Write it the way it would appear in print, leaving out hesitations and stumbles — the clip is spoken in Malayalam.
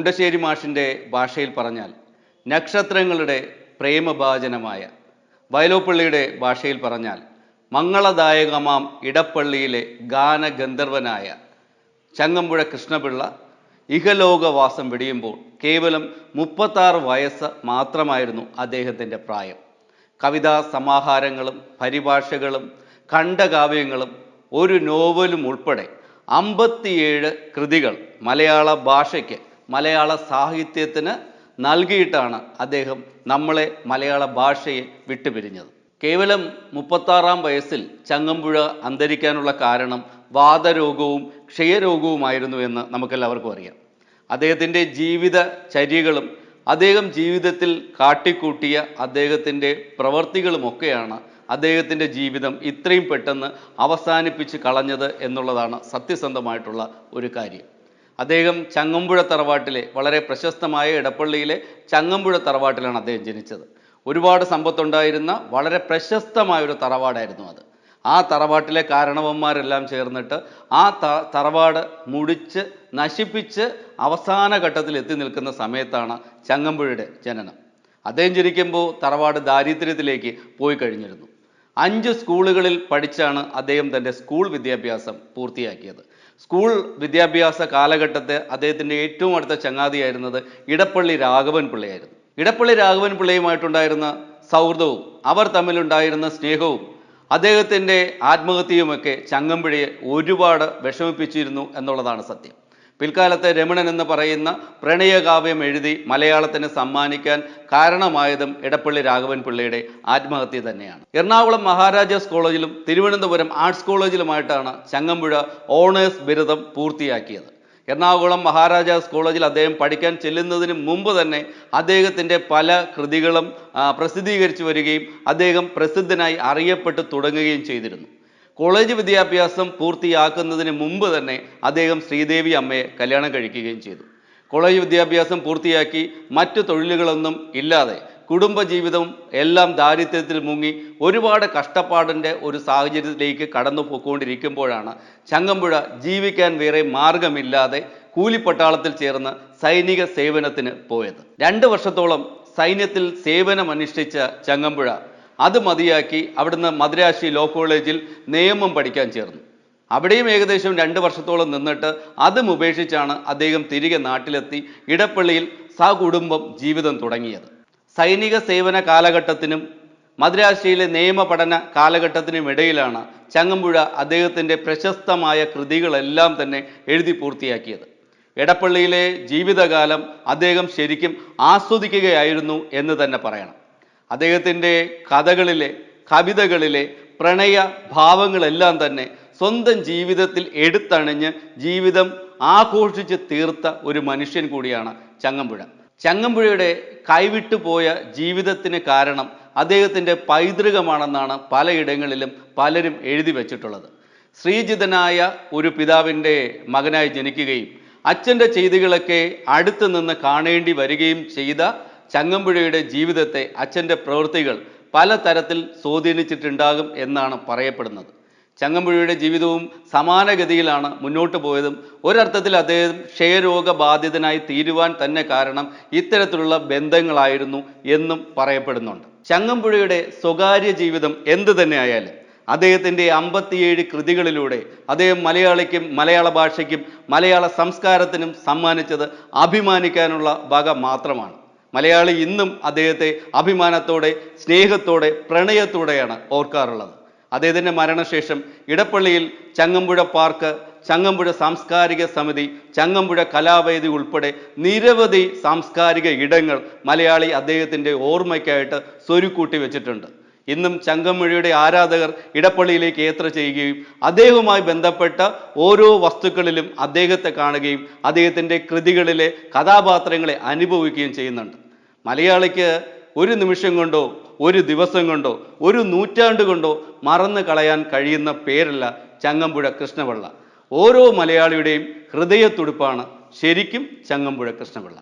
മുണ്ടശ്ശേരി മാഷിൻ്റെ ഭാഷയിൽ പറഞ്ഞാൽ നക്ഷത്രങ്ങളുടെ പ്രേമഭാജനമായ, വയലോപ്പള്ളിയുടെ ഭാഷയിൽ പറഞ്ഞാൽ മംഗളദായകമാം ഇടപ്പള്ളിയിലെ ഗാനഗന്ധർവനായ ചങ്ങമ്പുഴ കൃഷ്ണപിള്ള ഇഹലോകവാസം വെടിയുമ്പോൾ കേവലം 36 വയസ്സ് മാത്രമായിരുന്നു അദ്ദേഹത്തിൻ്റെ പ്രായം. കവിതാ സമാഹാരങ്ങളും പരിഭാഷകളും ഖണ്ഡകാവ്യങ്ങളും ഒരു നോവലും ഉൾപ്പെടെ 57 കൃതികൾ മലയാള ഭാഷയ്ക്ക്, മലയാള സാഹിത്യത്തിന് നൽകിയിട്ടാണ് അദ്ദേഹം നമ്മളെ, മലയാള ഭാഷയെ വിട്ടുപിരിഞ്ഞത്. കേവലം 36-ാം വയസ്സിൽ ചങ്ങമ്പുഴ അന്തരിക്കാനുള്ള കാരണം വാതരോഗവും ക്ഷയരോഗവുമായിരുന്നു എന്ന് നമുക്കെല്ലാവർക്കും അറിയാം. അദ്ദേഹത്തിൻ്റെ ജീവിതചര്യകളും അദ്ദേഹം ജീവിതത്തിൽ കാട്ടിക്കൂട്ടിയ അദ്ദേഹത്തിൻ്റെ പ്രവർത്തികളുമൊക്കെയാണ് അദ്ദേഹത്തിൻ്റെ ജീവിതം ഇത്രയും പെട്ടെന്ന് അവസാനിപ്പിച്ച് കളഞ്ഞത് എന്നുള്ളതാണ് സത്യസന്ധമായിട്ടുള്ള ഒരു കാര്യം. അദ്ദേഹം ചങ്ങമ്പുഴ തറവാട്ടിലെ, വളരെ പ്രശസ്തമായ ഇടപ്പള്ളിയിലെ ചങ്ങമ്പുഴ തറവാട്ടിലാണ് അദ്ദേഹം ജനിച്ചത്. ഒരുപാട് സമ്പത്തുണ്ടായിരുന്ന വളരെ പ്രശസ്തമായൊരു തറവാടായിരുന്നു അത്. ആ തറവാട്ടിലെ കാരണവന്മാരെല്ലാം ചേർന്നിട്ട് ആ തറവാട് മുടിച്ച് നശിപ്പിച്ച് അവസാന ഘട്ടത്തിൽ എത്തി നിൽക്കുന്ന സമയത്താണ് ചങ്ങമ്പുഴയുടെ ജനനം. അദ്ദേഹം ജനിക്കുമ്പോൾ തറവാട് ദാരിദ്ര്യത്തിലേക്ക് പോയി കഴിഞ്ഞിരുന്നു. 5 സ്കൂളുകളിൽ പഠിച്ചാണ് അദ്ദേഹം തൻ്റെ സ്കൂൾ വിദ്യാഭ്യാസം പൂർത്തിയാക്കിയത്. സ്കൂൾ വിദ്യാഭ്യാസ കാലഘട്ടത്തെ അദ്ദേഹത്തിൻ്റെ ഏറ്റവും അടുത്ത ചങ്ങാതിയായിരുന്നത് ഇടപ്പള്ളി രാഘവൻ പിള്ളയായിരുന്നു. ഇടപ്പള്ളി രാഘവൻ പിള്ളയുമായിട്ടുണ്ടായിരുന്ന സൗഹൃദവും അവർ തമ്മിലുണ്ടായിരുന്ന സ്നേഹവും അദ്ദേഹത്തിൻ്റെ ആത്മഹത്യയുമൊക്കെ ചങ്ങമ്പുഴയെ ഒരുപാട് വിഷമിപ്പിച്ചിരുന്നു എന്നുള്ളതാണ് സത്യം. പിൽക്കാലത്ത് രമണൻ എന്ന് പറയുന്ന പ്രണയകാവ്യം എഴുതി മലയാളത്തിന് സമ്മാനിക്കാൻ കാരണമായതും ഇടപ്പള്ളി രാഘവൻ പിള്ളയുടെ ആത്മഹത്യ തന്നെയാണ്. എറണാകുളം മഹാരാജാസ് കോളേജിലും തിരുവനന്തപുരം ആർട്സ് കോളേജിലുമായിട്ടാണ് ചങ്ങമ്പുഴ ഓണേഴ്സ് ബിരുദം പൂർത്തിയാക്കിയത്. എറണാകുളം മഹാരാജാസ് കോളേജിൽ അദ്ദേഹം പഠിക്കാൻ ചെല്ലുന്നതിന് മുമ്പ് തന്നെ അദ്ദേഹത്തിൻ്റെ പല കൃതികളും പ്രസിദ്ധീകരിച്ചു വരികയും അദ്ദേഹം പ്രസിദ്ധനായി അറിയപ്പെട്ടു തുടങ്ങുകയും ചെയ്തിരുന്നു. കോളേജ് വിദ്യാഭ്യാസം പൂർത്തിയാക്കുന്നതിന് മുമ്പ് തന്നെ അദ്ദേഹം ശ്രീദേവി അമ്മയെ കല്യാണം കഴിക്കുകയും ചെയ്തു. കോളേജ് വിദ്യാഭ്യാസം പൂർത്തിയാക്കി മറ്റു തൊഴിലുകളൊന്നും ഇല്ലാതെ കുടുംബജീവിതവും എല്ലാം ദാരിദ്ര്യത്തിൽ മുങ്ങി ഒരുപാട് കഷ്ടപ്പാടിൻ്റെ ഒരു സാഹചര്യത്തിലേക്ക് കടന്നു പോയിക്കൊണ്ടിരിക്കുമ്പോഴാണ് ചങ്ങമ്പുഴ ജീവിക്കാൻ വേറെ മാർഗമില്ലാതെ കൂലിപ്പട്ടാളത്തിൽ ചേർന്ന് സൈനിക സേവനത്തിന് പോയത്. 2 വർഷത്തോളം സൈന്യത്തിൽ സേവനമനുഷ്ഠിച്ച ചങ്ങമ്പുഴ അത് മതിയാക്കി അവിടുന്ന് മദ്രാശി ലോ കോളേജിൽ നിയമം പഠിക്കാൻ ചേർന്നു. അവിടെയും ഏകദേശം 2 വർഷത്തോളം നിന്നിട്ട് അതും ഉപേക്ഷിച്ചാണ് അദ്ദേഹം തിരികെ നാട്ടിലെത്തി ഇടപ്പള്ളിയിൽ സകുടുംബം ജീവിതം തുടങ്ങിയത്. സൈനിക സേവന കാലഘട്ടത്തിനും മദ്രാശിയിലെ നിയമ പഠന കാലഘട്ടത്തിനും ഇടയിലാണ് ചങ്ങമ്പുഴ അദ്ദേഹത്തിൻ്റെ പ്രശസ്തമായ കൃതികളെല്ലാം തന്നെ എഴുതി പൂർത്തിയാക്കിയത്. ഇടപ്പള്ളിയിലെ ജീവിതകാലം അദ്ദേഹം ശരിക്കും ആസ്വദിക്കുകയായിരുന്നു എന്ന് തന്നെ പറയണം. അദ്ദേഹത്തിൻ്റെ കഥകളിലെ, കവിതകളിലെ പ്രണയ ഭാവങ്ങളെല്ലാം തന്നെ സ്വന്തം ജീവിതത്തിൽ എടുത്തണിഞ്ഞ് ജീവിതം ആഘോഷിച്ച് തീർത്ത ഒരു മനുഷ്യൻ കൂടിയാണ് ചങ്ങമ്പുഴ. ചങ്ങമ്പുഴയുടെ കൈവിട്ടുപോയ ജീവിതത്തിന് കാരണം അദ്ദേഹത്തിൻ്റെ പൈതൃകമാണെന്നാണ് പലയിടങ്ങളിലും പലരും എഴുതി വച്ചിട്ടുള്ളത്. ശ്രീജിതനായ ഒരു പിതാവിൻ്റെ മകനായി ജനിക്കുകയും അച്ഛൻ്റെ ചെയ്തികളൊക്കെ അടുത്ത് നിന്ന് കാണേണ്ടി വരികയും ചെയ്ത ചങ്ങമ്പുഴയുടെ ജീവിതത്തെ അച്ഛൻ്റെ പ്രവൃത്തികൾ പലതരത്തിൽ സ്വാധീനിച്ചിട്ടുണ്ടാകും എന്നാണ് പറയപ്പെടുന്നത്. ചങ്ങമ്പുഴയുടെ ജീവിതവും സമാനഗതിയിലാണ് മുന്നോട്ട് പോയതും. ഒരർത്ഥത്തിൽ അദ്ദേഹം ക്ഷയരോഗബാധിതനായി തീരുവാൻ തന്നെ കാരണം ഇത്തരത്തിലുള്ള ബന്ധങ്ങളായിരുന്നു എന്നും പറയപ്പെടുന്നുണ്ട്. ചങ്ങമ്പുഴയുടെ സ്വകാര്യ ജീവിതം എന്തു തന്നെ ആയാലും അദ്ദേഹത്തിൻ്റെ 57 കൃതികളിലൂടെ അദ്ദേഹം മലയാളിക്കും, മലയാള ഭാഷയ്ക്കും, മലയാള സംസ്കാരത്തിനും സമ്മാനിച്ചത് അഭിമാനിക്കാനുള്ള വക മാത്രമാണ്. മലയാളി ഇന്നും അദ്ദേഹത്തെ അഭിമാനത്തോടെ, സ്നേഹത്തോടെ, പ്രണയത്തോടെയാണ് ഓർക്കാറുള്ളത്. അദ്ദേഹത്തിൻ്റെ മരണശേഷം ഇടപ്പള്ളിയിൽ ചങ്ങമ്പുഴ പാർക്ക്, ചങ്ങമ്പുഴ സാംസ്കാരിക സമിതി, ചങ്ങമ്പുഴ കലാവേദി ഉൾപ്പെടെ നിരവധി സാംസ്കാരിക ഇടങ്ങൾ മലയാളി അദ്ദേഹത്തിൻ്റെ ഓർമ്മയ്ക്കായിട്ട് സ്വരുക്കൂട്ടി വെച്ചിട്ടുണ്ട്. ഇന്നും ചങ്ങമ്പുഴയുടെ ആരാധകർ ഇടപ്പള്ളിയിലേക്ക് യാത്ര ചെയ്യുകയും അദ്ദേഹവുമായി ബന്ധപ്പെട്ട ഓരോ വസ്തുക്കളിലും അദ്ദേഹത്തെ കാണുകയും അദ്ദേഹത്തിൻ്റെ കൃതികളിലെ കഥാപാത്രങ്ങളെ അനുഭവിക്കുകയും ചെയ്യുന്നുണ്ട്. മലയാളിക്ക് ഒരു നിമിഷം കൊണ്ടോ, ഒരു ദിവസം കൊണ്ടോ, ഒരു നൂറ്റാണ്ട് കൊണ്ടോ മറന്നു കളയാൻ കഴിയുന്ന പേരല്ല ചങ്ങമ്പുഴ കൃഷ്ണപിള്ള. ഓരോ മലയാളിയുടെയും ഹൃദയത്തുടിപ്പാണ് ശരിക്കും ചങ്ങമ്പുഴ കൃഷ്ണപിള്ള.